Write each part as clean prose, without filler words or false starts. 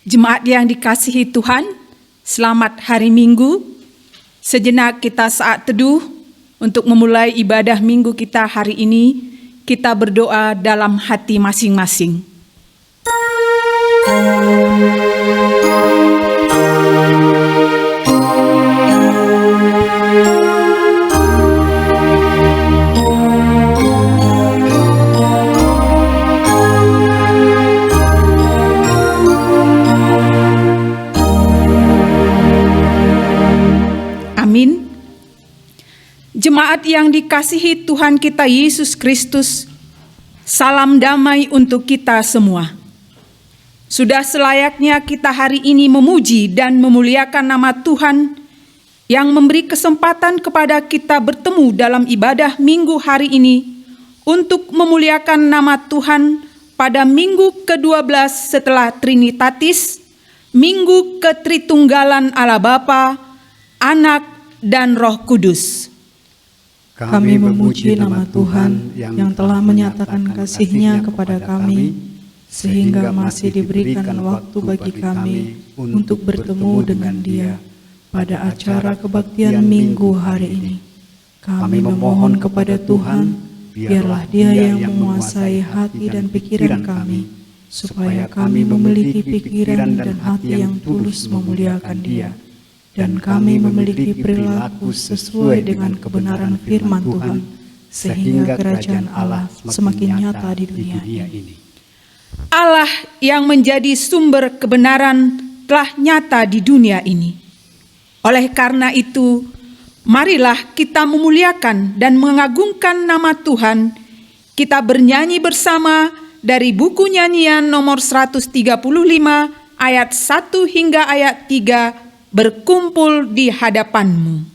Jemaat yang dikasihi Tuhan, selamat hari Minggu. Sejenak kita saat teduh untuk memulai ibadah Minggu kita hari ini. Kita berdoa dalam hati masing-masing. Amin. Jemaat yang dikasihi Tuhan kita Yesus Kristus, salam damai untuk kita semua. Sudah selayaknya kita hari ini memuji dan memuliakan nama Tuhan yang memberi kesempatan kepada kita bertemu dalam ibadah Minggu hari ini untuk memuliakan nama Tuhan pada Minggu ke-12 setelah Trinitatis, Minggu Ketritunggalan Allah Bapa, Anak, dan Roh Kudus. Kami memuji nama Tuhan yang telah menyatakan kasih-Nya kepada kami, sehingga masih diberikan waktu bagi kami untuk bertemu dengan Dia pada acara kebaktian Minggu hari ini. Kami memohon kepada Tuhan, biarlah Dia yang menguasai hati dan pikiran kami, supaya kami memiliki pikiran dan hati yang tulus memuliakan Dia, dan kami memiliki perilaku sesuai dengan kebenaran firman Tuhan, sehingga kerajaan Allah semakin nyata di dunia ini. Allah yang menjadi sumber kebenaran telah nyata di dunia ini. Oleh karena itu, marilah kita memuliakan dan mengagungkan nama Tuhan. Kita bernyanyi bersama dari buku nyanyian nomor 135 ayat 1 hingga ayat 3, berkumpul di hadapan-Mu.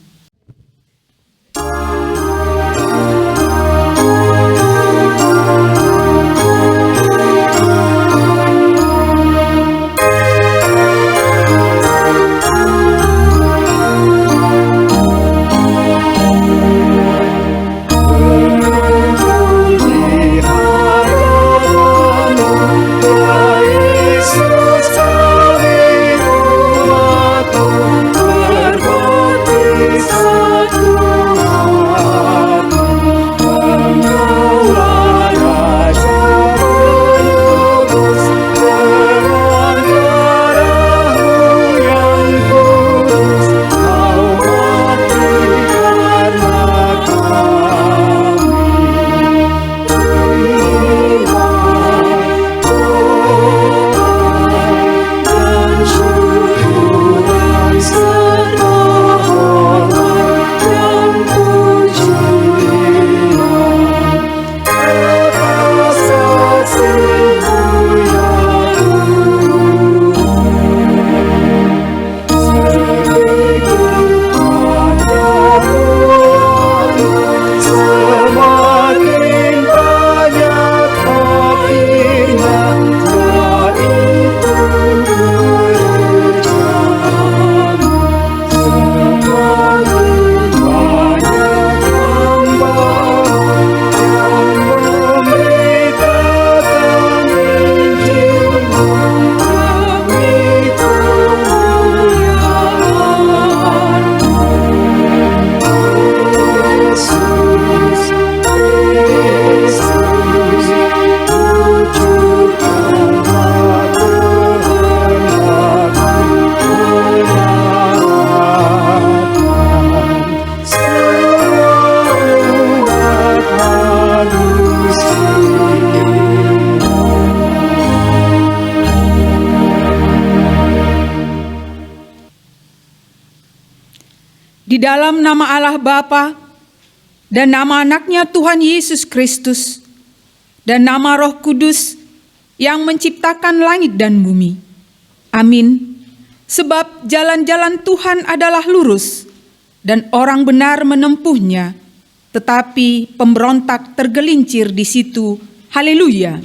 Di dalam nama Allah Bapa dan nama Anaknya Tuhan Yesus Kristus dan nama Roh Kudus yang menciptakan langit dan bumi. Amin. Sebab jalan-jalan Tuhan adalah lurus dan orang benar menempuhnya, tetapi pemberontak tergelincir di situ. Haleluya.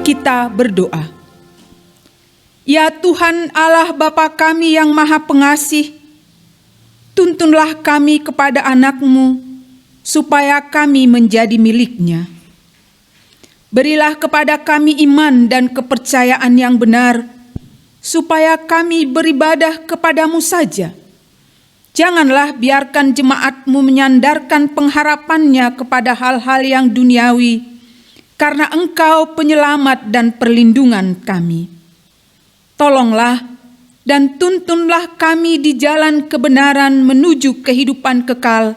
Kita berdoa. Ya Tuhan Allah Bapa kami yang Maha Pengasih, tuntunlah kami kepada anak-Mu, supaya kami menjadi milik-Nya. Berilah kepada kami iman dan kepercayaan yang benar, supaya kami beribadah kepada-Mu saja. Janganlah biarkan jemaat-Mu menyandarkan pengharapannya kepada hal-hal yang duniawi, karena Engkau penyelamat dan perlindungan kami. Tolonglah dan tuntunlah kami di jalan kebenaran menuju kehidupan kekal,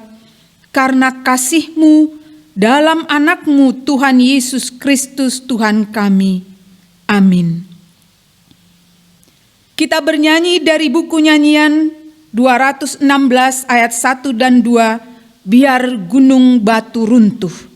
karena kasih-Mu dalam anak-Mu Tuhan Yesus Kristus Tuhan kami. Amin. Kita bernyanyi dari buku nyanyian 216 ayat 1 dan 2, Biar Gunung Batu Runtuh.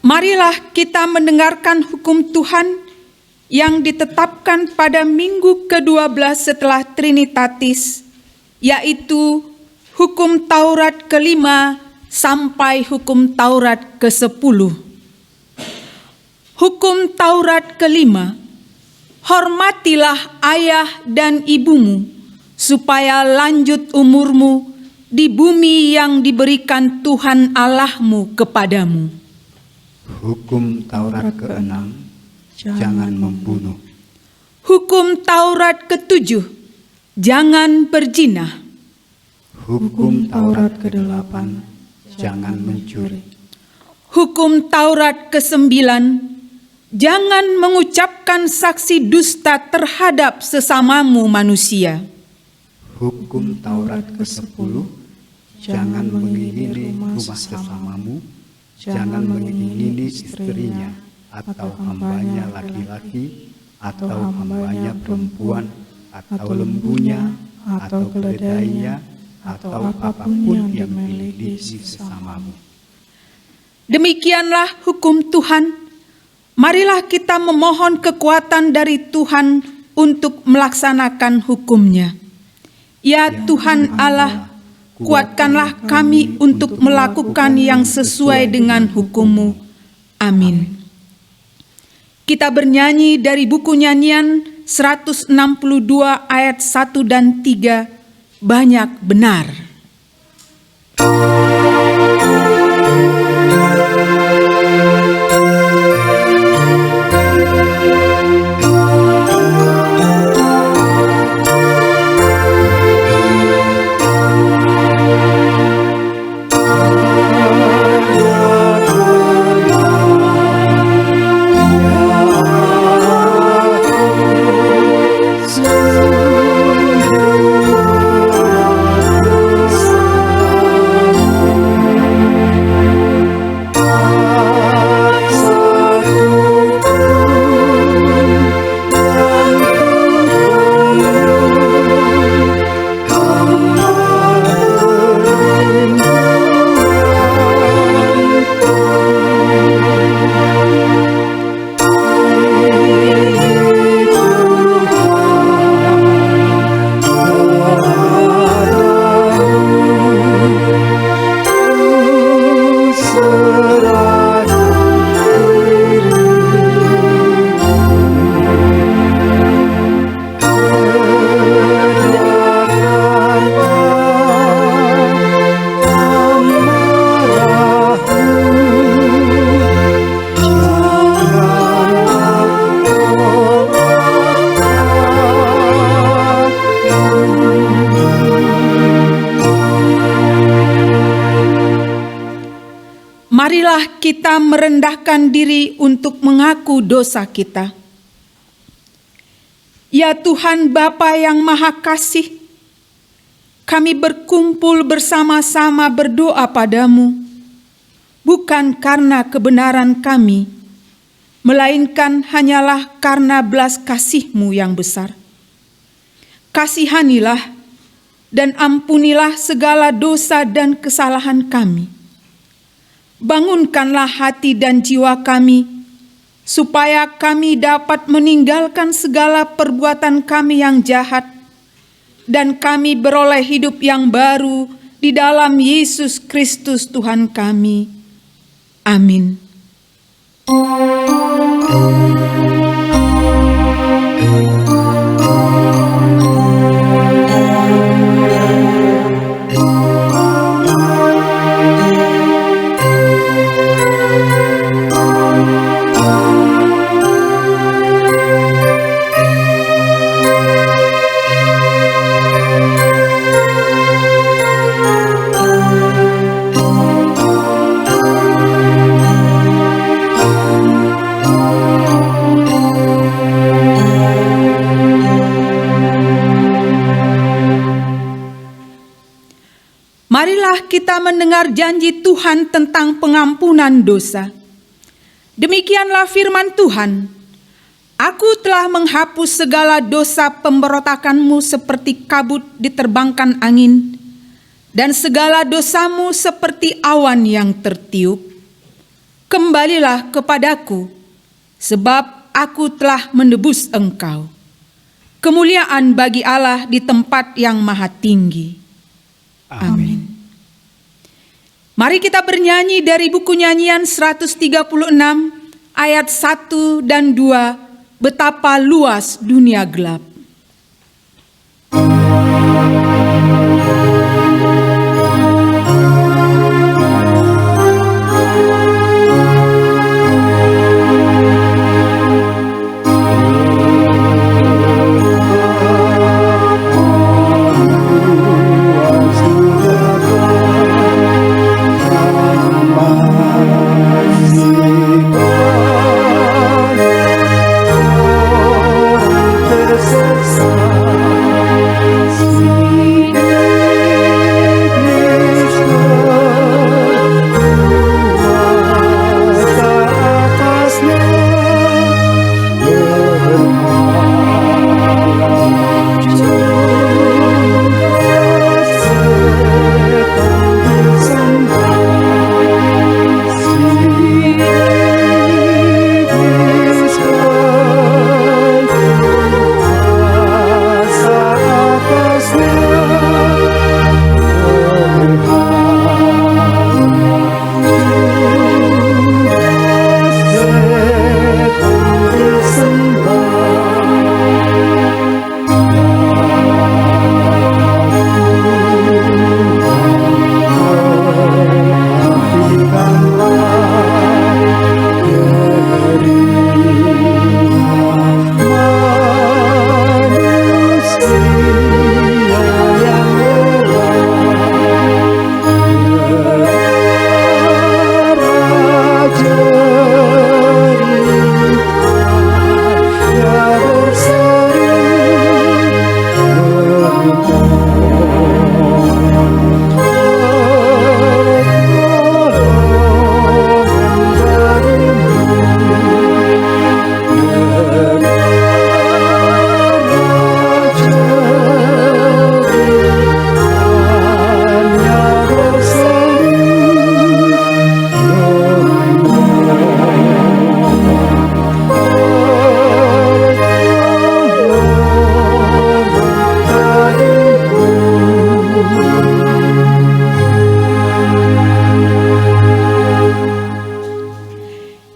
Marilah kita mendengarkan hukum Tuhan yang ditetapkan pada minggu ke-12 setelah Trinitatis, yaitu hukum Taurat ke-5 sampai hukum Taurat ke-10. Hukum Taurat ke-5, hormatilah ayah dan ibumu, supaya lanjut umurmu di bumi yang diberikan Tuhan Allahmu kepadamu. Hukum Taurat ke-6, jangan membunuh. Hukum Taurat ke-7, jangan berzina. Hukum Taurat ke-8, jangan mencuri. Hukum Taurat ke-9, jangan mengucapkan saksi dusta terhadap sesamamu manusia. Hukum Taurat ke-10, jangan mengingini rumah sesamamu, jangan mengingini istrinya, atau hambanya laki-laki, atau hambanya perempuan, atau lembunya, atau keledainya, atau apapun yang dimiliki sesamamu. Demikianlah hukum Tuhan. Marilah kita memohon kekuatan dari Tuhan untuk melaksanakan hukum-Nya. Ya Tuhan Allah, kuatkanlah kami untuk melakukan yang sesuai dengan hukum-Mu. Amin. Kita bernyanyi dari buku nyanyian 162 ayat 1 dan 3, Banyak Benar. Marilah kita merendahkan diri untuk mengaku dosa kita. Ya Tuhan Bapa yang Maha Kasih, kami berkumpul bersama-sama berdoa padamu, bukan karena kebenaran kami, melainkan hanyalah karena belas kasih-Mu yang besar. Kasihanilah dan ampunilah segala dosa dan kesalahan kami. Bangunkanlah hati dan jiwa kami, supaya kami dapat meninggalkan segala perbuatan kami yang jahat, dan kami beroleh hidup yang baru di dalam Yesus Kristus Tuhan kami. Amin. Marilah kita mendengar janji Tuhan tentang pengampunan dosa. Demikianlah firman Tuhan, Aku telah menghapus segala dosa pemberontakanmu seperti kabut diterbangkan angin, dan segala dosamu seperti awan yang tertiup. Kembalilah kepadaku, sebab aku telah menebus engkau. Kemuliaan bagi Allah di tempat yang maha tinggi. Amin. Mari kita bernyanyi dari buku nyanyian 136 ayat 1 dan 2, Betapa luas dunia gelap.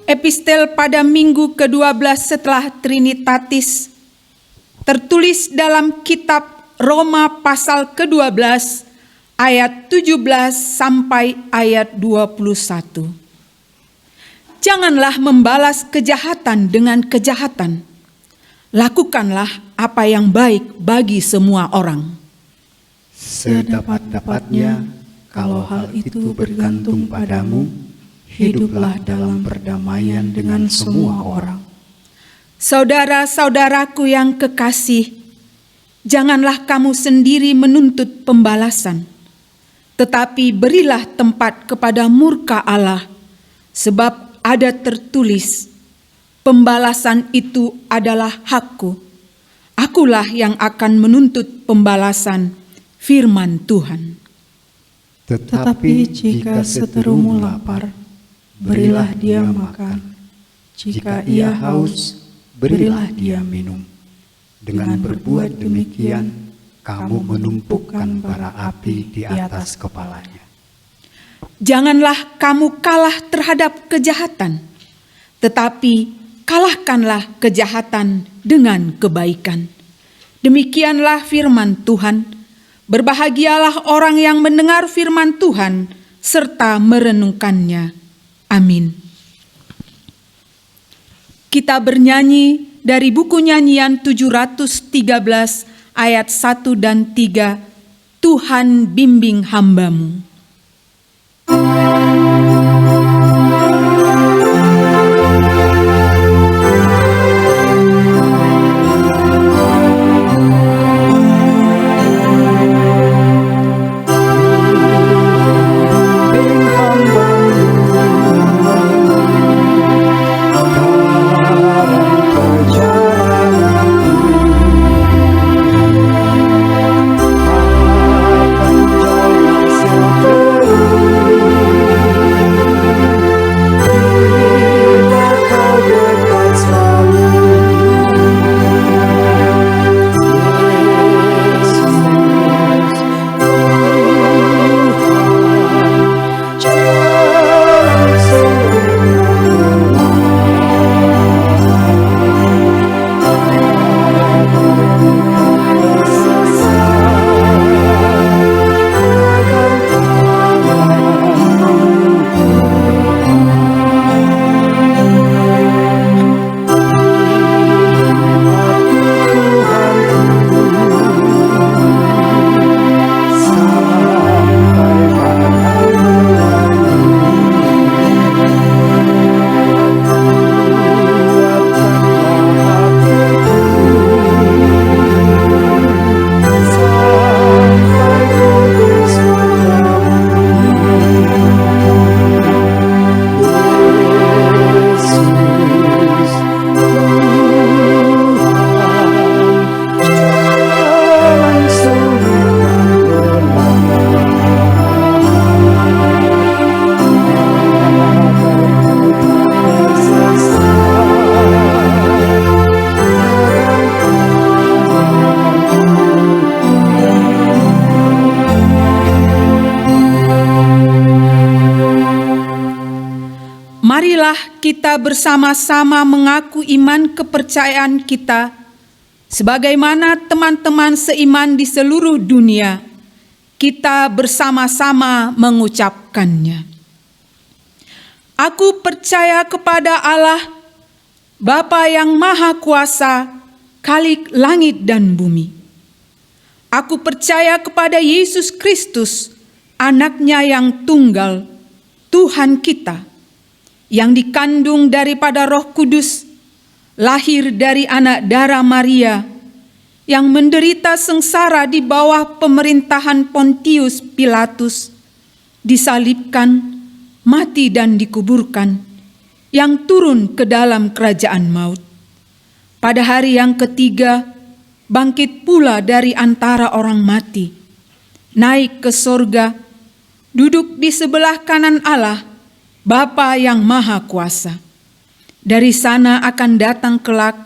Epistel pada minggu ke-12 setelah Trinitatis, tertulis dalam kitab Roma pasal ke-12 ayat 17 sampai ayat 21. Janganlah membalas kejahatan dengan kejahatan. Lakukanlah apa yang baik bagi semua orang. Sedapat-dapatnya, kalau hal itu bergantung padamu, hiduplah dalam perdamaian dengan semua orang. Saudara-saudaraku yang kekasih, janganlah kamu sendiri menuntut pembalasan, tetapi berilah tempat kepada murka Allah, sebab ada tertulis, pembalasan itu adalah hakku. Akulah yang akan menuntut pembalasan, firman Tuhan. Tetapi jika seterumu lapar, berilah dia makan. Jika ia haus, berilah dia minum. Dengan berbuat demikian, kamu menumpukan bara api di atas kepalanya. Janganlah kamu kalah terhadap kejahatan, tetapi kalahkanlah kejahatan dengan kebaikan. Demikianlah firman Tuhan. Berbahagialah orang yang mendengar firman Tuhan serta merenungkannya. Amin. Kita bernyanyi dari buku nyanyian 713 ayat 1 dan 3, Tuhan bimbing hamba-Mu. Marilah kita bersama-sama mengaku iman kepercayaan kita, sebagaimana teman-teman seiman di seluruh dunia, kita bersama-sama mengucapkannya. Aku percaya kepada Allah, Bapa yang Maha Kuasa, Khalik langit dan bumi. Aku percaya kepada Yesus Kristus, Anak-Nya yang tunggal, Tuhan kita, yang dikandung daripada Roh Kudus, lahir dari anak darah Maria, yang menderita sengsara di bawah pemerintahan Pontius Pilatus, disalibkan, mati dan dikuburkan, yang turun ke dalam kerajaan maut. Pada hari yang ketiga, bangkit pula dari antara orang mati, naik ke sorga, duduk di sebelah kanan Allah, Bapa yang Maha Kuasa. Dari sana akan datang kelak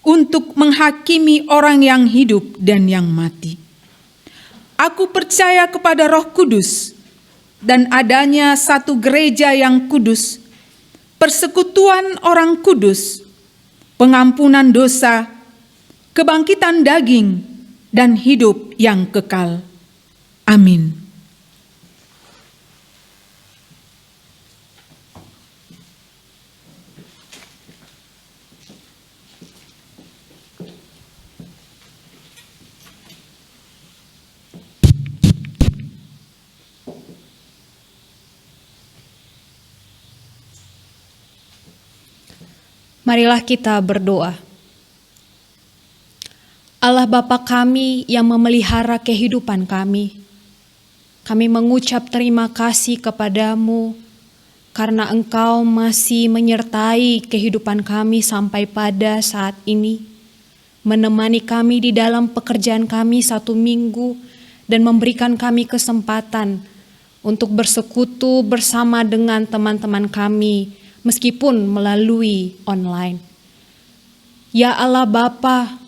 untuk menghakimi orang yang hidup dan yang mati. Aku percaya kepada Roh Kudus dan adanya satu gereja yang kudus, persekutuan orang kudus, pengampunan dosa, kebangkitan daging, dan hidup yang kekal. Amin. Marilah kita berdoa. Allah Bapa kami yang memelihara kehidupan kami mengucap terima kasih kepadamu karena Engkau masih menyertai kehidupan kami sampai pada saat ini, menemani kami di dalam pekerjaan kami 1 minggu dan memberikan kami kesempatan untuk bersekutu bersama dengan teman-teman kami meskipun melalui online. Ya Allah Bapa,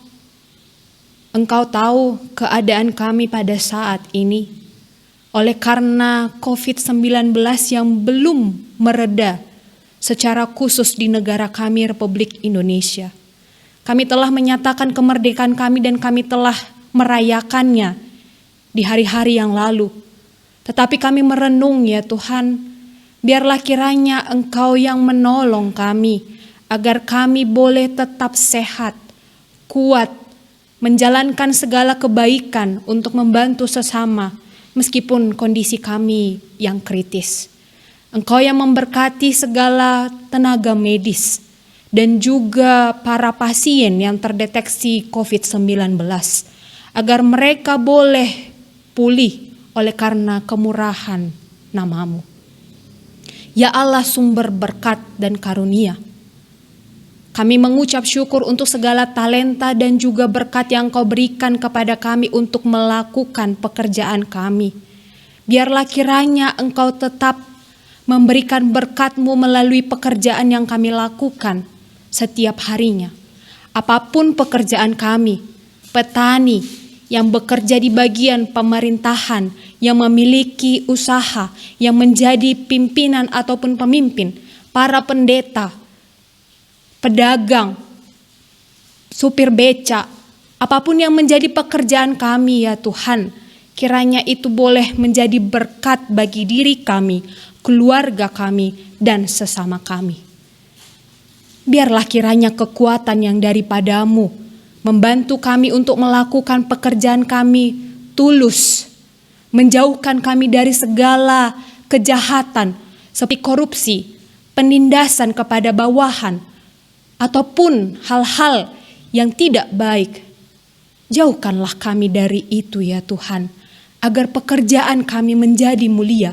Engkau tahu keadaan kami pada saat ini. Oleh karena COVID-19 yang belum mereda secara khusus di negara kami Republik Indonesia. Kami telah menyatakan kemerdekaan kami dan kami telah merayakannya di hari-hari yang lalu. Tetapi kami merenung ya Tuhan, biarlah kiranya Engkau yang menolong kami agar kami boleh tetap sehat, kuat, menjalankan segala kebaikan untuk membantu sesama meskipun kondisi kami yang kritis. Engkau yang memberkati segala tenaga medis dan juga para pasien yang terdeteksi COVID-19 agar mereka boleh pulih oleh karena kemurahan nama-Mu. Ya Allah sumber berkat dan karunia, kami mengucap syukur untuk segala talenta dan juga berkat yang Kau berikan kepada kami untuk melakukan pekerjaan kami. Biarlah kiranya Engkau tetap memberikan berkat-Mu melalui pekerjaan yang kami lakukan setiap harinya. Apapun pekerjaan kami, petani yang bekerja di bagian pemerintahan, yang memiliki usaha, yang menjadi pimpinan ataupun pemimpin, para pendeta, pedagang, supir beca, apapun yang menjadi pekerjaan kami ya Tuhan, kiranya itu boleh menjadi berkat bagi diri kami, keluarga kami, dan sesama kami. Biarlah kiranya kekuatan yang daripada-Mu membantu kami untuk melakukan pekerjaan kami tulus, menjauhkan kami dari segala kejahatan seperti korupsi, penindasan kepada bawahan, ataupun hal-hal yang tidak baik. Jauhkanlah kami dari itu ya Tuhan, agar pekerjaan kami menjadi mulia,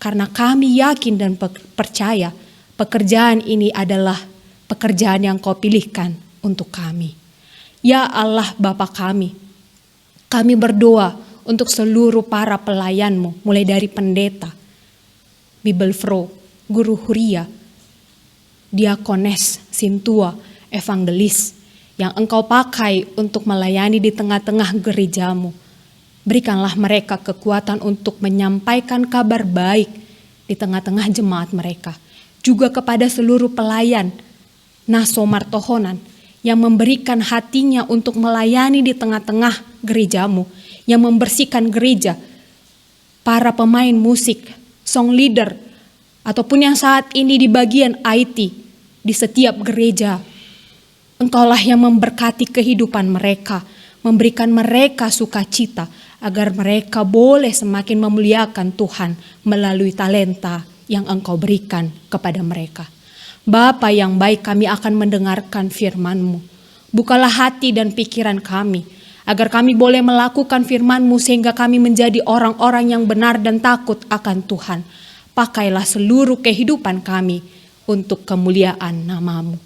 karena kami yakin dan percaya pekerjaan ini adalah pekerjaan yang Kau pilihkan untuk kami. Ya Allah Bapa kami berdoa untuk seluruh para pelayan-Mu, mulai dari pendeta, Bibelfro, Guru Huria, Diakones, Sintua, Evangelis, yang Engkau pakai untuk melayani di tengah-tengah gereja-Mu. Berikanlah mereka kekuatan untuk menyampaikan kabar baik di tengah-tengah jemaat mereka. Juga kepada seluruh pelayan, Naso Martohonan, yang memberikan hatinya untuk melayani di tengah-tengah gereja-Mu, yang membersihkan gereja, para pemain musik, song leader, ataupun yang saat ini di bagian IT, di setiap gereja. Engkaulah yang memberkati kehidupan mereka, memberikan mereka sukacita, agar mereka boleh semakin memuliakan Tuhan melalui talenta yang Engkau berikan kepada mereka. Bapa yang baik, kami akan mendengarkan firman-Mu. Bukalah hati dan pikiran kami, agar kami boleh melakukan firman-Mu sehingga kami menjadi orang-orang yang benar dan takut akan Tuhan. Pakailah seluruh kehidupan kami untuk kemuliaan nama-Mu.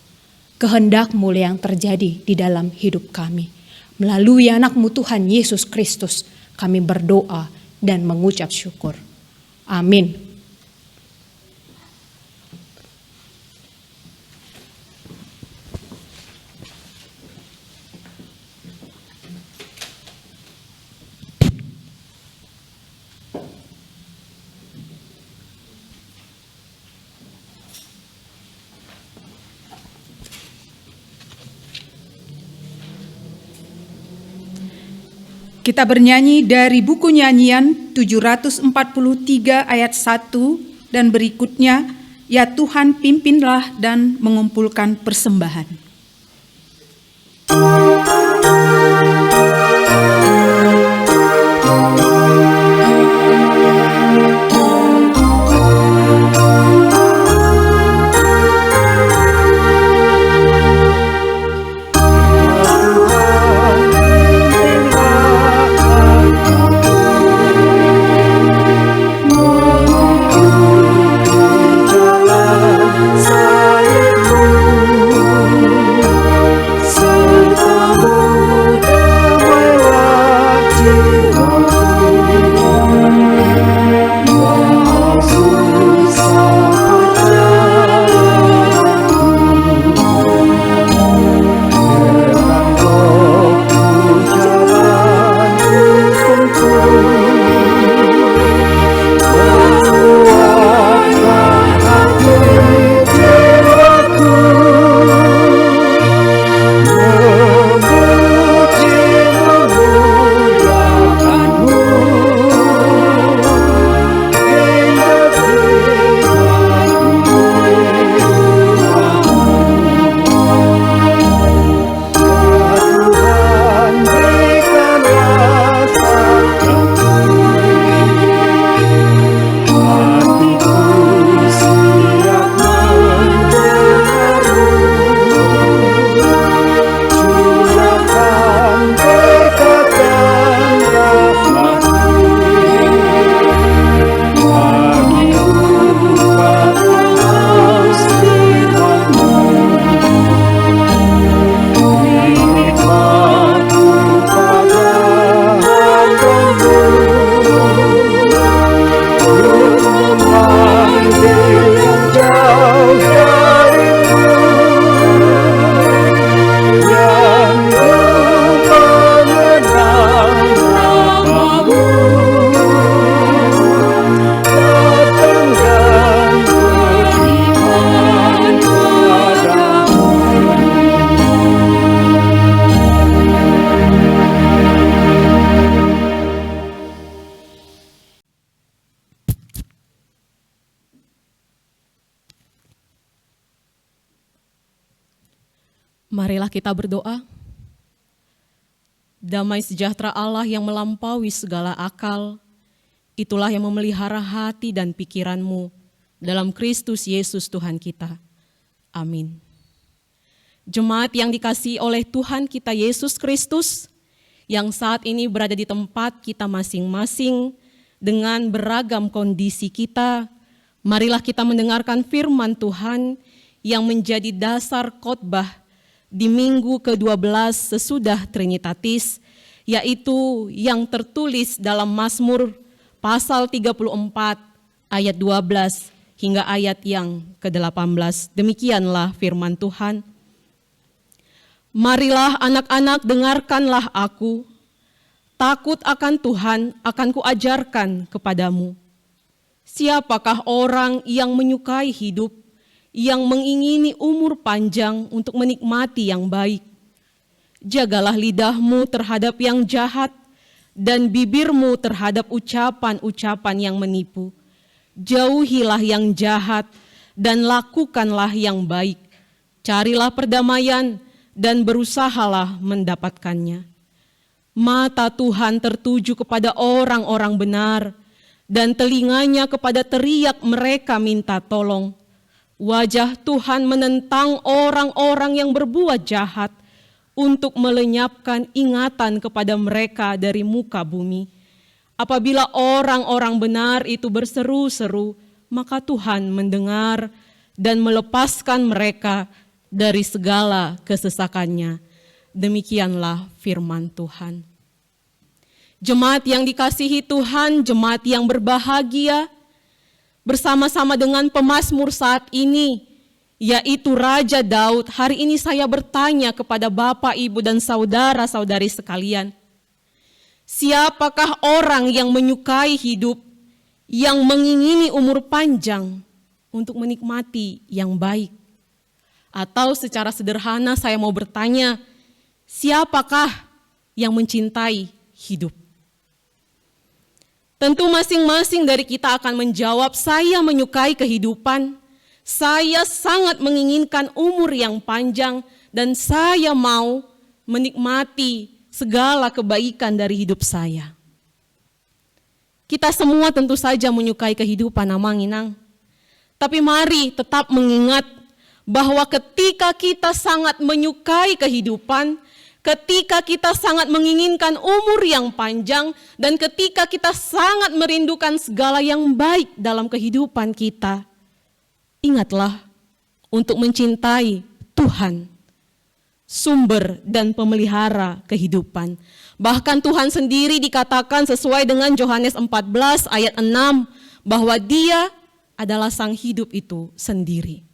Kehendak-Mu yang terjadi di dalam hidup kami. Melalui anak-Mu Tuhan Yesus Kristus, kami berdoa dan mengucap syukur. Amin. Kita bernyanyi dari buku nyanyian 743 ayat 1 dan berikutnya, Ya Tuhan pimpinlah dan mengumpulkan persembahan. Marilah kita berdoa. Damai sejahtera Allah yang melampaui segala akal, itulah yang memelihara hati dan pikiranmu dalam Kristus Yesus Tuhan kita. Amin. Jemaat yang dikasihi oleh Tuhan kita Yesus Kristus, yang saat ini berada di tempat kita masing-masing dengan beragam kondisi kita, marilah kita mendengarkan firman Tuhan yang menjadi dasar khotbah di minggu ke-12 sesudah Trinitatis, yaitu yang tertulis dalam Mazmur pasal 34 ayat 12 hingga ayat yang ke-18. Demikianlah firman Tuhan. Marilah anak-anak, dengarkanlah aku, takut akan Tuhan akan kuajarkan kepadamu. Siapakah orang yang menyukai hidup, yang mengingini umur panjang untuk menikmati yang baik? Jagalah lidahmu terhadap yang jahat dan bibirmu terhadap ucapan-ucapan yang menipu. Jauhilah yang jahat dan lakukanlah yang baik. Carilah perdamaian dan berusahalah mendapatkannya. Mata Tuhan tertuju kepada orang-orang benar dan telinganya kepada teriak mereka minta tolong. Wajah Tuhan menentang orang-orang yang berbuat jahat untuk melenyapkan ingatan kepada mereka dari muka bumi. Apabila orang-orang benar itu berseru-seru, maka Tuhan mendengar dan melepaskan mereka dari segala kesesakannya. Demikianlah firman Tuhan. Jemaat yang dikasihi Tuhan, jemaat yang berbahagia, bersama-sama dengan pemazmur saat ini, yaitu Raja Daud, hari ini saya bertanya kepada Bapak, Ibu, dan saudara-saudari sekalian, siapakah orang yang menyukai hidup, yang mengingini umur panjang untuk menikmati yang baik? Atau secara sederhana saya mau bertanya, siapakah yang mencintai hidup? Tentu masing-masing dari kita akan menjawab, saya menyukai kehidupan, saya sangat menginginkan umur yang panjang, dan saya mau menikmati segala kebaikan dari hidup saya. Kita semua tentu saja menyukai kehidupan, Amanginang. Tapi mari tetap mengingat bahwa ketika kita sangat menyukai kehidupan, ketika kita sangat menginginkan umur yang panjang, dan ketika kita sangat merindukan segala yang baik dalam kehidupan kita, ingatlah untuk mencintai Tuhan, sumber dan pemelihara kehidupan. Bahkan Tuhan sendiri dikatakan sesuai dengan Yohanes 14 ayat 6, bahwa Dia adalah sang hidup itu sendiri.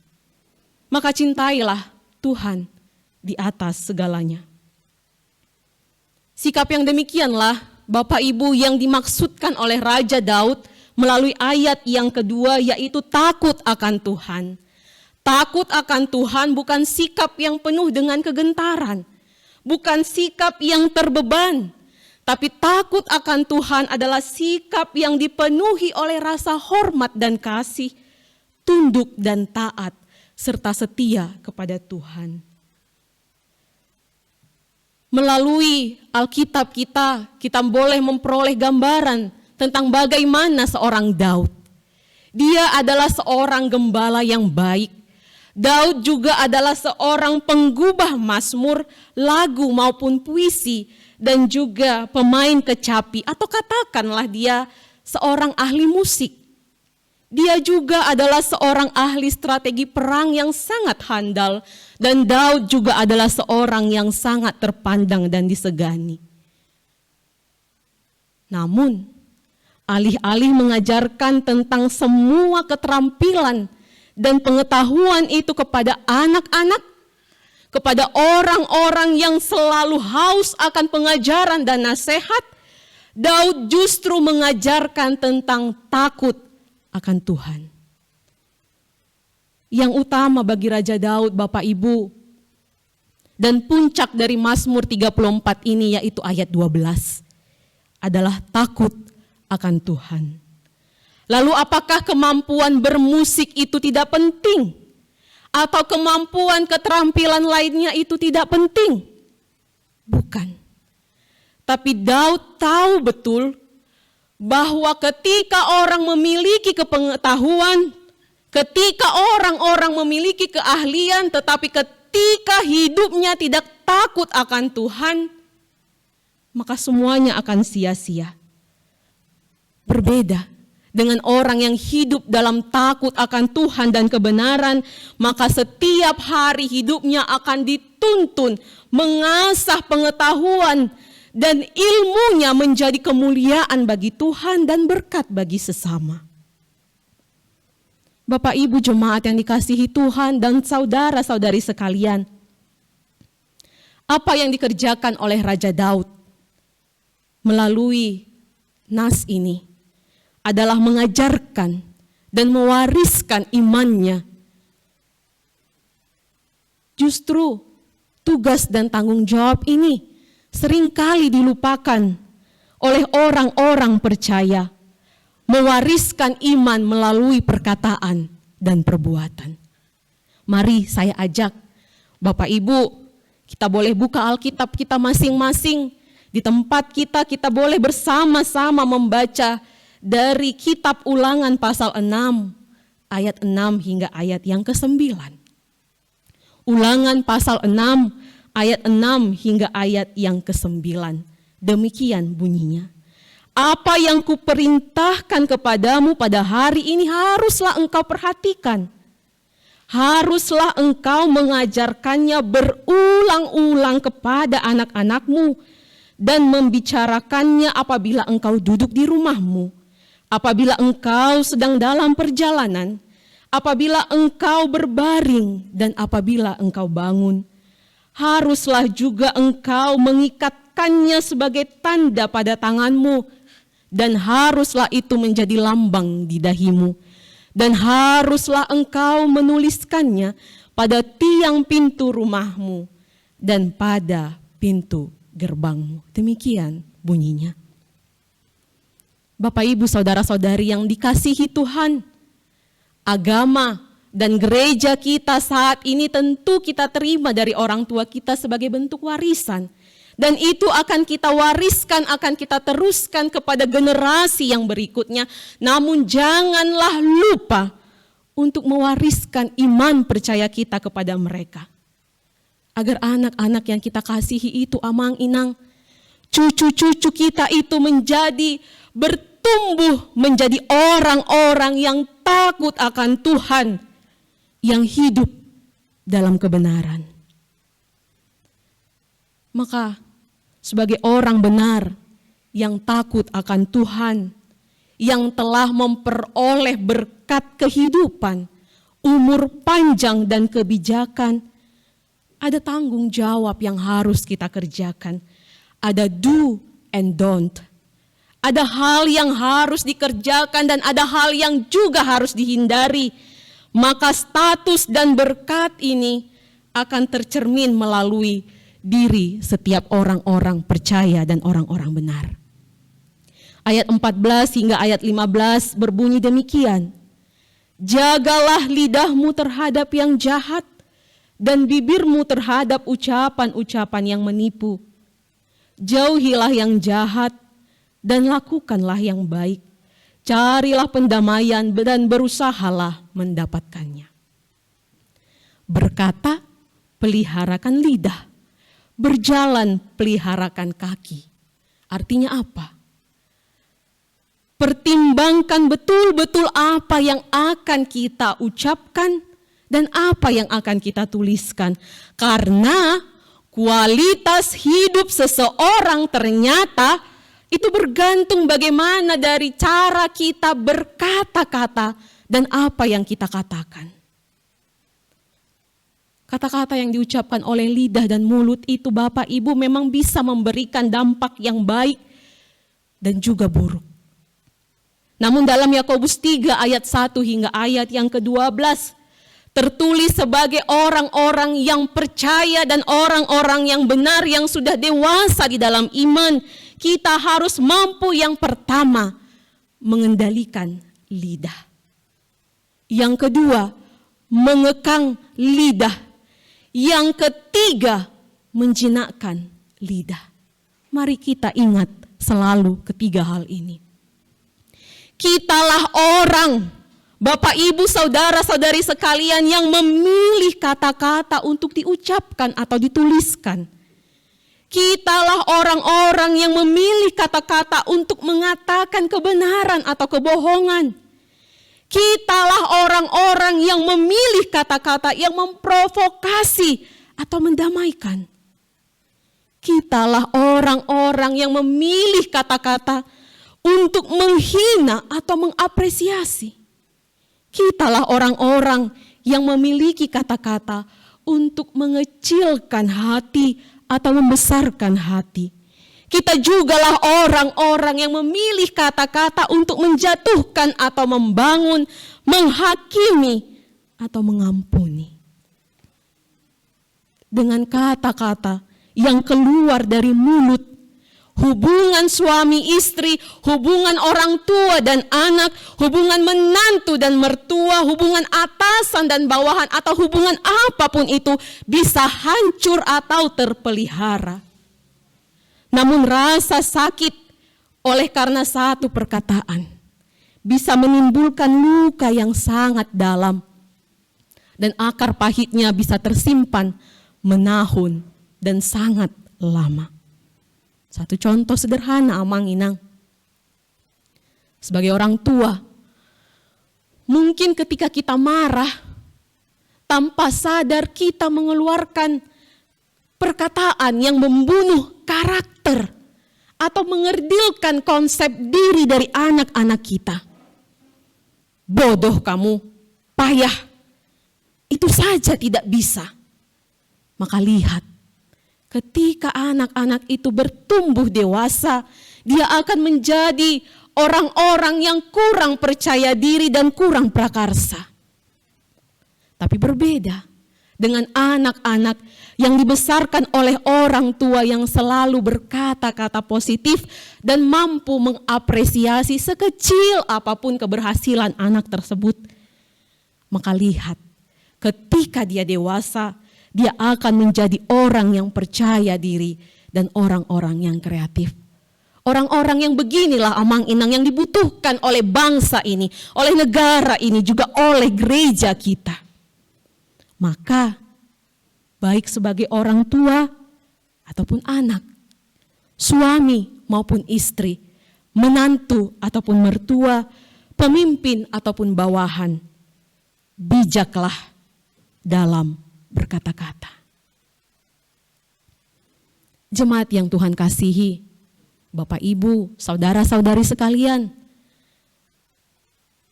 Maka cintailah Tuhan di atas segalanya. Sikap yang demikianlah Bapak Ibu yang dimaksudkan oleh Raja Daud melalui ayat yang kedua, yaitu takut akan Tuhan. Takut akan Tuhan bukan sikap yang penuh dengan kegentaran, bukan sikap yang terbeban, tapi takut akan Tuhan adalah sikap yang dipenuhi oleh rasa hormat dan kasih, tunduk dan taat, serta setia kepada Tuhan. Melalui Alkitab kita boleh memperoleh gambaran tentang bagaimana seorang Daud. Dia adalah seorang gembala yang baik. Daud juga adalah seorang penggubah mazmur, lagu maupun puisi, dan juga pemain kecapi, atau katakanlah dia seorang ahli musik. Dia juga adalah seorang ahli strategi perang yang sangat handal, dan Daud juga adalah seorang yang sangat terpandang dan disegani. Namun, alih-alih mengajarkan tentang semua keterampilan dan pengetahuan itu kepada anak-anak, kepada orang-orang yang selalu haus akan pengajaran dan nasihat, Daud justru mengajarkan tentang takut akan Tuhan. Yang utama bagi Raja Daud, Bapak Ibu, dan puncak dari Mazmur 34 ini, yaitu ayat 12, adalah takut akan Tuhan. Lalu apakah kemampuan bermusik itu tidak penting? atau kemampuan keterampilan lainnya itu tidak penting. Bukan. Tapi Daud tahu betul bahwa ketika orang memiliki kepengetahuan, ketika orang-orang memiliki keahlian, tetapi ketika hidupnya tidak takut akan Tuhan, maka semuanya akan sia-sia. Berbeda dengan orang yang hidup dalam takut akan Tuhan dan kebenaran, maka setiap hari hidupnya akan dituntun mengasah pengetahuan dan ilmunya menjadi kemuliaan bagi Tuhan dan berkat bagi sesama. Bapak Ibu jemaat yang dikasihi Tuhan dan saudara-saudari sekalian, apa yang dikerjakan oleh Raja Daud melalui nas ini adalah mengajarkan dan mewariskan imannya. Justru tugas dan tanggung jawab ini seringkali dilupakan oleh orang-orang percaya, mewariskan iman melalui perkataan dan perbuatan. Mari saya ajak Bapak Ibu, kita boleh buka Alkitab kita masing-masing. Di tempat kita boleh bersama-sama membaca dari kitab Ulangan pasal 6, ayat 6 hingga ayat yang ke-9. Ulangan pasal 6, ayat 6 hingga ayat yang ke-9. Demikian bunyinya. Apa yang kuperintahkan kepadamu pada hari ini haruslah engkau perhatikan. Haruslah engkau mengajarkannya berulang-ulang kepada anak-anakmu dan membicarakannya apabila engkau duduk di rumahmu, apabila engkau sedang dalam perjalanan, apabila engkau berbaring, dan apabila engkau bangun. Haruslah juga engkau mengikatkannya sebagai tanda pada tanganmu, dan haruslah itu menjadi lambang di dahimu. Dan haruslah engkau menuliskannya pada tiang pintu rumahmu dan pada pintu gerbangmu. Demikian bunyinya. Bapak Ibu saudara-saudari yang dikasihi Tuhan, agama dan gereja kita saat ini tentu kita terima dari orang tua kita sebagai bentuk warisan. Dan itu akan kita wariskan, akan kita teruskan kepada generasi yang berikutnya. Namun janganlah lupa untuk mewariskan iman percaya kita kepada mereka. Agar anak-anak yang kita kasihi itu amang inang, cucu-cucu kita itu menjadi bertumbuh menjadi orang-orang yang takut akan Tuhan, yang hidup dalam kebenaran. Maka sebagai orang benar yang takut akan Tuhan, yang telah memperoleh berkat kehidupan, umur panjang dan kebijakan, ada tanggung jawab yang harus kita kerjakan. Ada do and don't. Ada hal yang harus dikerjakan dan ada hal yang juga harus dihindari. Maka status dan berkat ini akan tercermin melalui diri setiap orang-orang percaya dan orang-orang benar. Ayat 14 hingga ayat 15 berbunyi demikian. Jagalah lidahmu terhadap yang jahat dan bibirmu terhadap ucapan-ucapan yang menipu. Jauhilah yang jahat dan lakukanlah yang baik. Carilah pendamaian dan berusahalah mendapatkannya. Berkata, peliharakan lidah. Berjalan, peliharakan kaki. Artinya apa? Pertimbangkan betul-betul apa yang akan kita ucapkan dan apa yang akan kita tuliskan. Karena kualitas hidup seseorang ternyata itu bergantung bagaimana dari cara kita berkata-kata dan apa yang kita katakan. Kata-kata yang diucapkan oleh lidah dan mulut itu Bapak Ibu memang bisa memberikan dampak yang baik dan juga buruk. Namun dalam Yakobus 3 ayat 1 hingga ayat yang ke-12 tertulis sebagai orang-orang yang percaya dan orang-orang yang benar yang sudah dewasa di dalam iman, kita harus mampu yang pertama mengendalikan lidah. Yang kedua, mengekang lidah. Yang ketiga, menjinakkan lidah. Mari kita ingat selalu ketiga hal ini. Kitalah orang, Bapak, Ibu, saudara-saudari sekalian, yang memilih kata-kata untuk diucapkan atau dituliskan. Kitalah orang-orang yang memilih kata-kata untuk mengatakan kebenaran atau kebohongan. Kitalah orang-orang yang memilih kata-kata yang memprovokasi atau mendamaikan. Kitalah orang-orang yang memilih kata-kata untuk menghina atau mengapresiasi. Kitalah orang-orang yang memiliki kata-kata untuk mengecilkan hati atau membesarkan hati. Kita jugalah orang-orang yang memilih kata-kata untuk menjatuhkan atau membangun, menghakimi atau mengampuni. Dengan kata-kata yang keluar dari mulut, hubungan suami istri, hubungan orang tua dan anak, hubungan menantu dan mertua, hubungan atasan dan bawahan, atau hubungan apapun itu bisa hancur atau terpelihara. Namun rasa sakit oleh karena satu perkataan bisa menimbulkan luka yang sangat dalam, dan akar pahitnya bisa tersimpan menahun dan sangat lama. Satu contoh sederhana, Amang Inang. Sebagai orang tua, mungkin ketika kita marah, tanpa sadar kita mengeluarkan perkataan yang membunuh karakter atau mengerdilkan konsep diri dari anak-anak kita. Bodoh kamu, payah, itu saja tidak bisa. Maka lihat, ketika anak-anak itu bertumbuh dewasa, dia akan menjadi orang-orang yang kurang percaya diri dan kurang prakarsa. Tapi berbeda dengan anak-anak yang dibesarkan oleh orang tua yang selalu berkata-kata positif dan mampu mengapresiasi sekecil apapun keberhasilan anak tersebut. Maka lihat, ketika dia dewasa, dia akan menjadi orang yang percaya diri dan orang-orang yang kreatif. Orang-orang yang beginilah, Amang Inang, yang dibutuhkan oleh bangsa ini, oleh negara ini, juga oleh gereja kita. Maka baik sebagai orang tua ataupun anak, suami maupun istri, menantu ataupun mertua, pemimpin ataupun bawahan, bijaklah dalam berkata-kata. Jemaat yang Tuhan kasihi, Bapak, Ibu, saudara-saudari sekalian,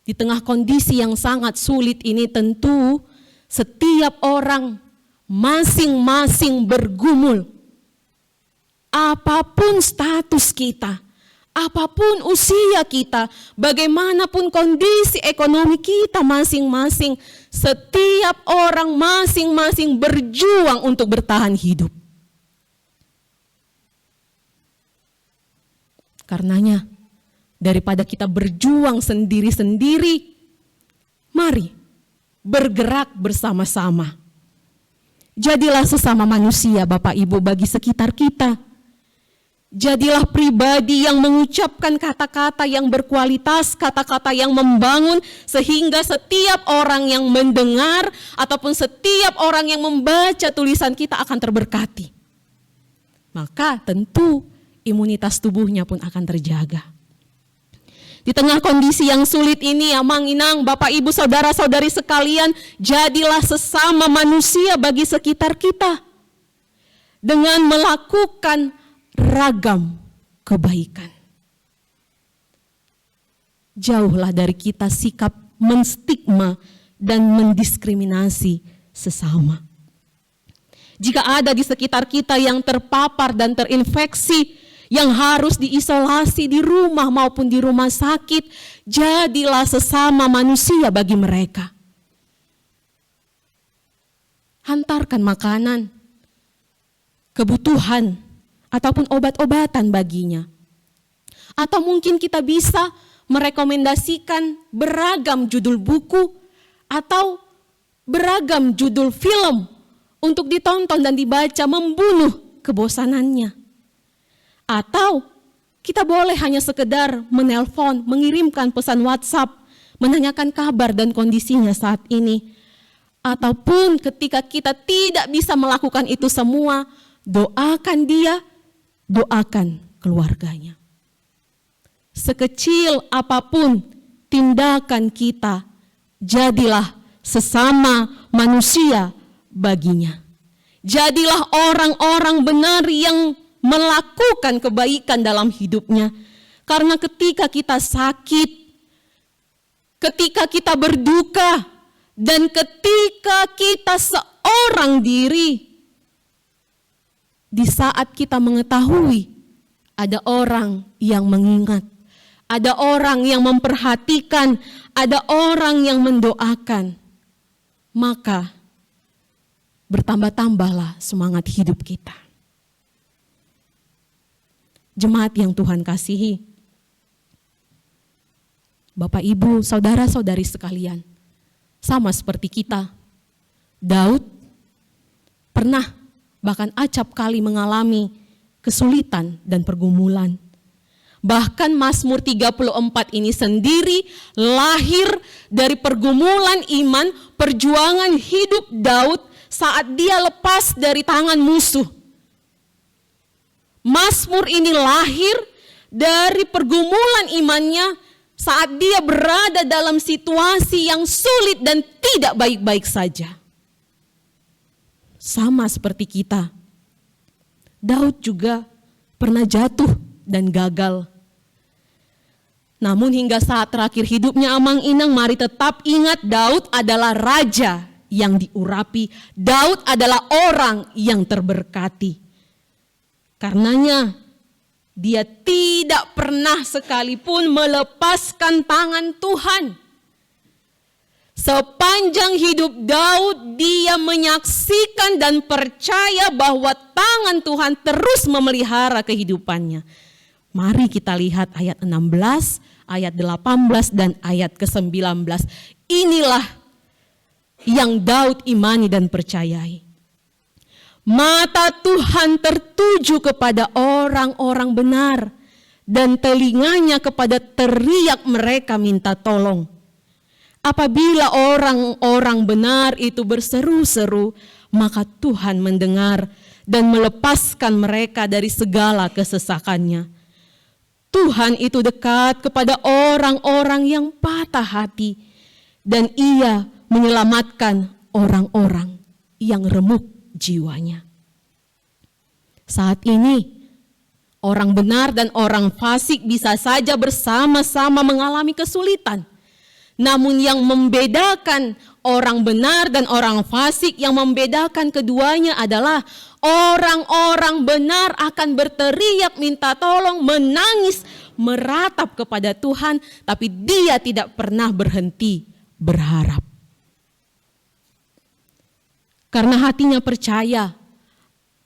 di tengah kondisi yang sangat sulit ini tentu setiap orang masing-masing bergumul. Apapun status kita, apapun usia kita, bagaimanapun kondisi ekonomi kita masing-masing, setiap orang masing-masing berjuang untuk bertahan hidup. Karenanya, daripada kita berjuang sendiri-sendiri, mari bergerak bersama-sama. Jadilah sesama manusia, Bapak Ibu, bagi sekitar kita. Jadilah pribadi yang mengucapkan kata-kata yang berkualitas, kata-kata yang membangun, sehingga setiap orang yang mendengar ataupun setiap orang yang membaca tulisan kita akan terberkati. Maka tentu imunitas tubuhnya pun akan terjaga. Di tengah kondisi yang sulit ini, Amang Inang, Bapak, Ibu, saudara-saudari sekalian, jadilah sesama manusia bagi sekitar kita dengan melakukan ragam kebaikan. Jauhlah dari kita sikap menstigma dan mendiskriminasi sesama. Jika ada di sekitar kita yang terpapar dan terinfeksi, yang harus diisolasi di rumah maupun di rumah sakit, jadilah sesama manusia bagi mereka. Hantarkan makanan, kebutuhan, ataupun obat-obatan baginya. Atau mungkin kita bisa merekomendasikan beragam judul buku atau beragam judul film untuk ditonton dan dibaca, membunuh kebosanannya. Atau kita boleh hanya sekedar menelpon, mengirimkan pesan WhatsApp, menanyakan kabar dan kondisinya saat ini. Ataupun ketika kita tidak bisa melakukan itu semua, doakan dia, doakan keluarganya. Sekecil apapun tindakan kita, jadilah sesama manusia baginya. Jadilah orang-orang benar yang melakukan kebaikan dalam hidupnya. Karena ketika kita sakit, ketika kita berduka, dan ketika kita seorang diri, di saat kita mengetahui ada orang yang mengingat, ada orang yang memperhatikan, ada orang yang mendoakan, maka bertambah-tambahlah semangat hidup kita. Jemaat yang Tuhan kasihi, Bapak, Ibu, saudara-saudari sekalian, sama seperti kita, Daud pernah bahkan acap kali mengalami kesulitan dan pergumulan. Bahkan Mazmur 34 ini sendiri lahir dari pergumulan iman, perjuangan hidup Daud saat dia lepas dari tangan musuh. Mazmur ini lahir dari pergumulan imannya saat dia berada dalam situasi yang sulit dan tidak baik-baik saja. Sama seperti kita, Daud juga pernah jatuh dan gagal. Namun hingga saat terakhir hidupnya amang-inang, mari tetap ingat Daud adalah raja yang diurapi. Daud adalah orang yang terberkati. Karenanya dia tidak pernah sekalipun melepaskan tangan Tuhan. Sepanjang hidup Daud, dia menyaksikan dan percaya bahwa tangan Tuhan terus memelihara kehidupannya. Mari kita lihat ayat 16, ayat 18, dan ayat ke-19. Inilah yang Daud imani dan percayai. Mata Tuhan tertuju kepada orang-orang benar, dan telinganya kepada teriak mereka minta tolong. Apabila orang-orang benar itu berseru-seru, maka Tuhan mendengar dan melepaskan mereka dari segala kesesakannya. Tuhan itu dekat kepada orang-orang yang patah hati, dan Ia menyelamatkan orang-orang yang remuk jiwanya. Saat ini, orang benar dan orang fasik bisa saja bersama-sama mengalami kesulitan. Namun yang membedakan orang benar dan orang fasik, yang membedakan keduanya adalah orang-orang benar akan berteriak minta tolong, menangis, meratap kepada Tuhan, tapi dia tidak pernah berhenti berharap. Karena hatinya percaya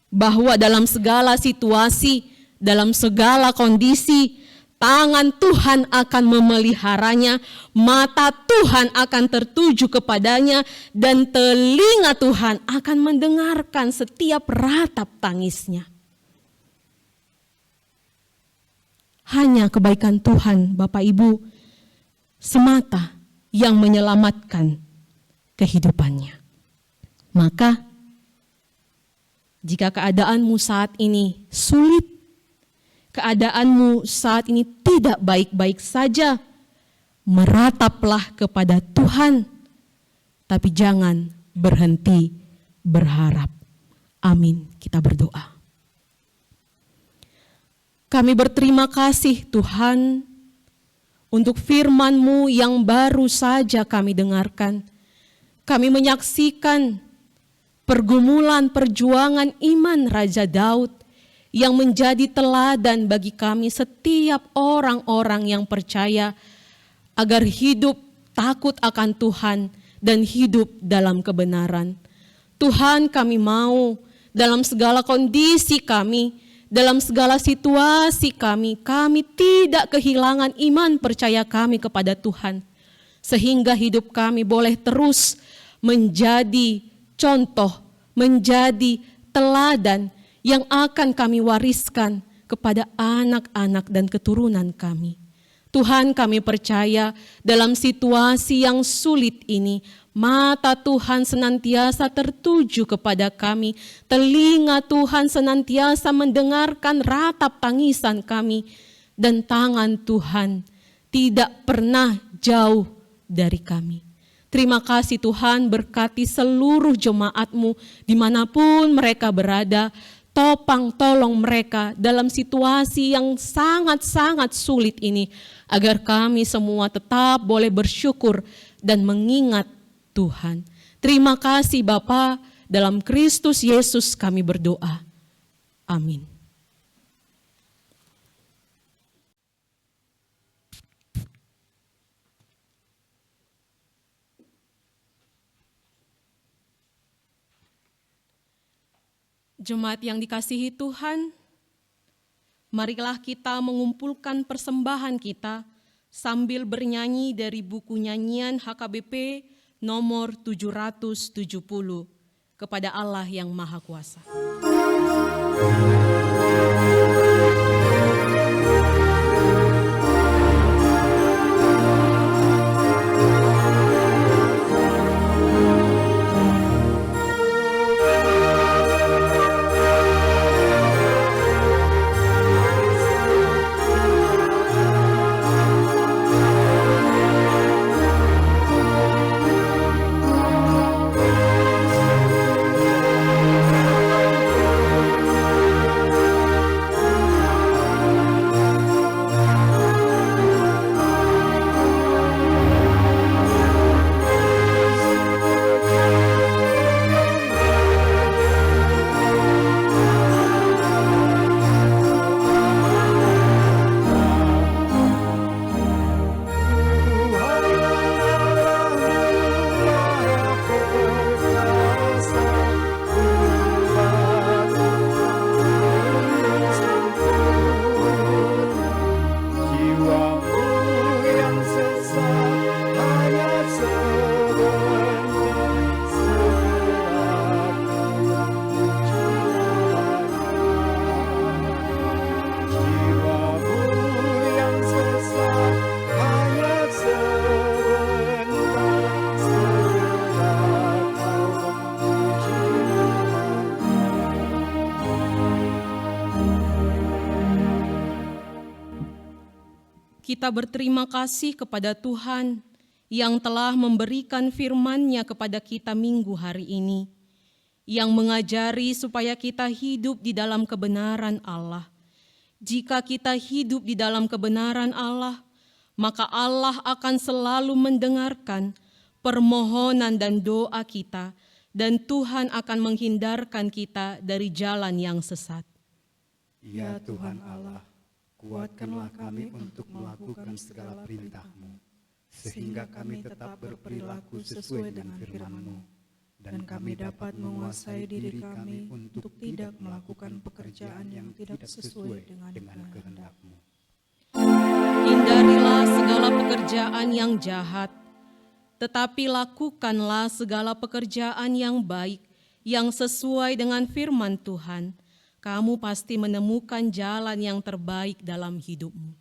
bahwa dalam segala situasi, dalam segala kondisi, tangan Tuhan akan memeliharanya, mata Tuhan akan tertuju kepadanya, dan telinga Tuhan akan mendengarkan setiap ratap tangisnya. Hanya kebaikan Tuhan, Bapak Ibu, semata yang menyelamatkan kehidupannya. Maka, jika keadaanmu saat ini sulit, keadaanmu saat ini tidak baik-baik saja, merataplah kepada Tuhan, tapi jangan berhenti berharap. Amin. Kita berdoa. Kami berterima kasih Tuhan untuk firman-Mu yang baru saja kami dengarkan. Kami menyaksikan pergumulan perjuangan iman Raja Daud yang menjadi teladan bagi kami setiap orang-orang yang percaya agar hidup takut akan Tuhan dan hidup dalam kebenaran. Tuhan, kami mau dalam segala kondisi kami, dalam segala situasi kami tidak kehilangan iman percaya kami kepada Tuhan. Sehingga hidup kami boleh terus menjadi contoh, menjadi teladan yang akan kami wariskan kepada anak-anak dan keturunan kami. Tuhan, kami percaya dalam situasi yang sulit ini, mata Tuhan senantiasa tertuju kepada kami, telinga Tuhan senantiasa mendengarkan ratap tangisan kami, dan tangan Tuhan tidak pernah jauh dari kami. Terima kasih Tuhan, berkati seluruh jemaat-Mu dimanapun mereka berada. Topang tolong mereka dalam situasi yang sangat-sangat sulit ini, agar kami semua tetap boleh bersyukur dan mengingat Tuhan. Terima kasih Bapa, dalam Kristus Yesus kami berdoa. Amin. Jemaat yang dikasihi Tuhan, marilah kita mengumpulkan persembahan kita sambil bernyanyi dari buku nyanyian HKBP nomor 770 kepada Allah yang Maha Kuasa. Kita berterima kasih kepada Tuhan yang telah memberikan firman-Nya kepada kita minggu hari ini, yang mengajari supaya kita hidup di dalam kebenaran Allah. Jika kita hidup di dalam kebenaran Allah, maka Allah akan selalu mendengarkan permohonan dan doa kita, dan Tuhan akan menghindarkan kita dari jalan yang sesat. Ya Tuhan Allah, kuatkanlah kami untuk melakukan segala perintah-Mu, sehingga kami tetap berperilaku sesuai dengan firman-Mu, dan kami dapat menguasai diri kami untuk tidak melakukan pekerjaan yang tidak sesuai dengan kehendak-Mu. Hindarilah segala pekerjaan yang jahat, tetapi lakukanlah segala pekerjaan yang baik, yang sesuai dengan firman Tuhan. Kamu pasti menemukan jalan yang terbaik dalam hidupmu.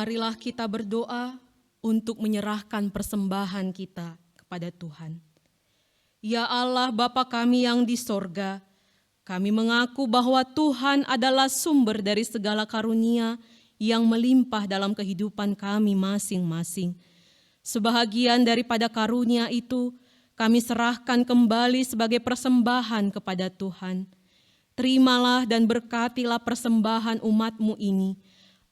Marilah kita berdoa untuk menyerahkan persembahan kita kepada Tuhan. Ya Allah Bapa kami yang di sorga, kami mengaku bahwa Tuhan adalah sumber dari segala karunia yang melimpah dalam kehidupan kami masing-masing. Sebahagian daripada karunia itu kami serahkan kembali sebagai persembahan kepada Tuhan. Terimalah dan berkatilah persembahan umat-Mu ini,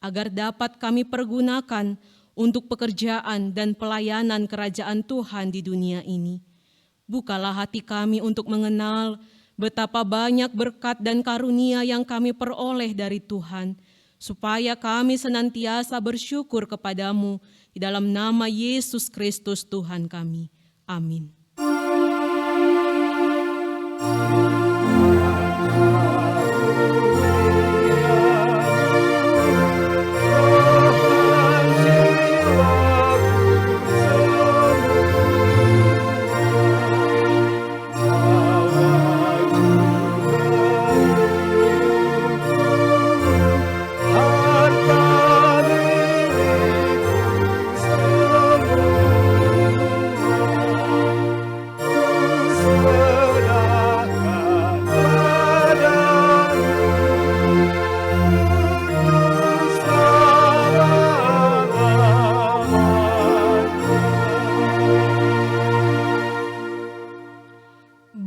agar dapat kami pergunakan untuk pekerjaan dan pelayanan kerajaan Tuhan di dunia ini. Bukalah hati kami untuk mengenal betapa banyak berkat dan karunia yang kami peroleh dari Tuhan, supaya kami senantiasa bersyukur kepadamu di dalam nama Yesus Kristus Tuhan kami. Amin.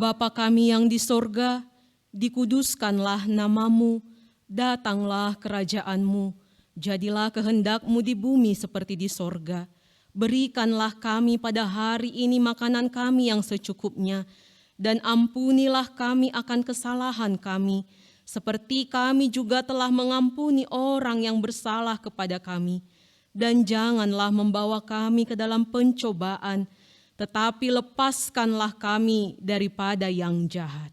Bapa kami yang di sorga, dikuduskanlah nama-Mu, datanglah kerajaan-Mu, jadilah kehendak-Mu di bumi seperti di sorga. Berikanlah kami pada hari ini makanan kami yang secukupnya, dan ampunilah kami akan kesalahan kami, seperti kami juga telah mengampuni orang yang bersalah kepada kami. Dan janganlah membawa kami ke dalam pencobaan, tetapi lepaskanlah kami daripada yang jahat.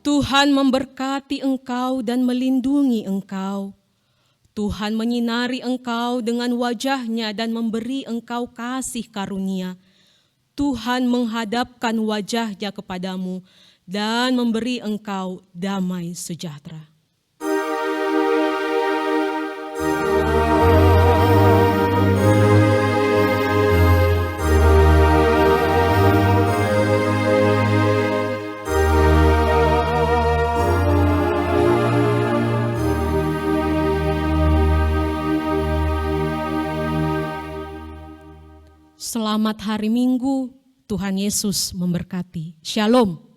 Tuhan memberkati engkau dan melindungi engkau. Tuhan menyinari engkau dengan wajah-Nya dan memberi engkau kasih karunia. Tuhan menghadapkan wajah-Nya kepadamu dan memberi engkau damai sejahtera. Selamat hari Minggu, Tuhan Yesus memberkati. Shalom.